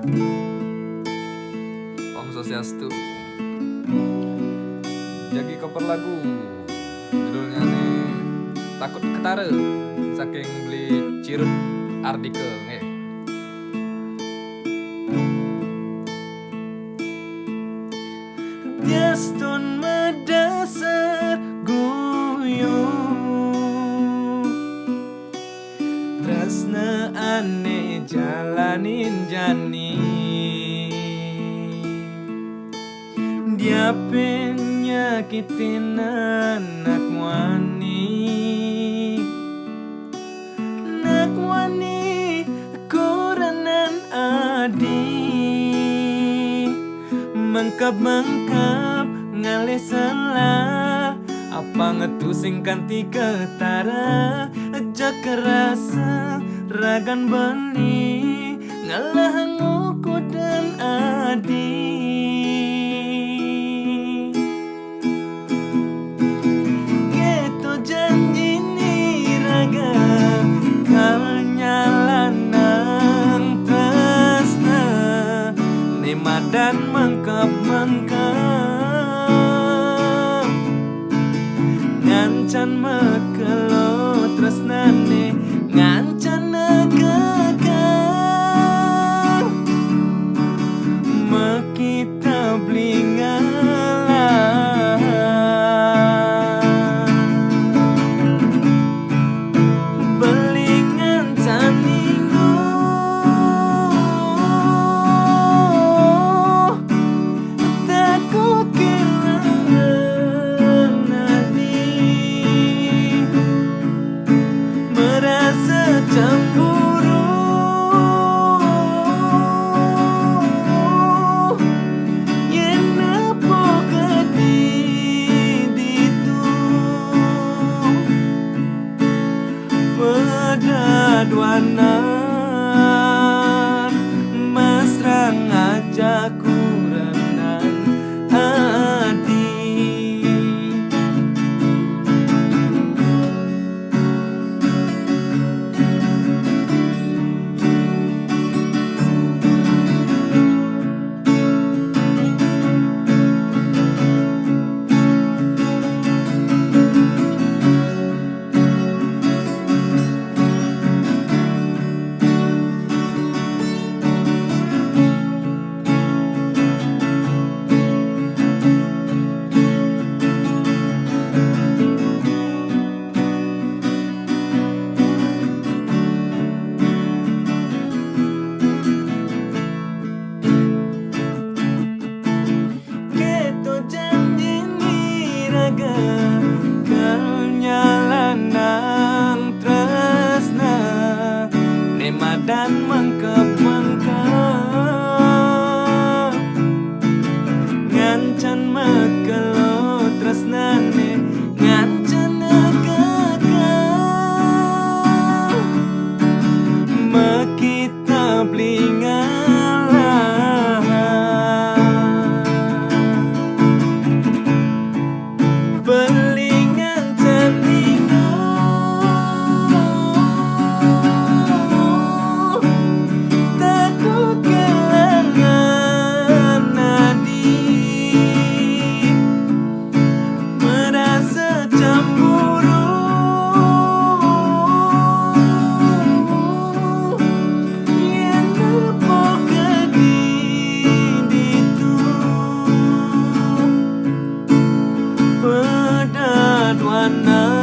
Om Swastiastu. Jagi cover lagu judulnya nih Takut Ketara, saking beli Cirut artikel nih. Tiastun medasar guyung tresna ane jalanin jani dia penyakitin anak wani kuranan adi mengkap ngalih salah apa ngetusing kanti ketara aja kerasa ragan beni ngalah nguku dan adi gitu janji nih raga kal nyalanang tresna nema dan mengkap ngancan mekelo tresnane ngancan negegah mekita blingalah belingan taningu takut kehilangan nadi merasa cemburu yen apa kediditu pedaduanan mesra ngajak kurenan adi kal nyalanang tresna nema dan mengkep ngancan mekelo tresnane ngancan negegah mekita blingalah belingan taningu takut kehilangan nadi merasa cemburu yen apa kediditu pedaduanan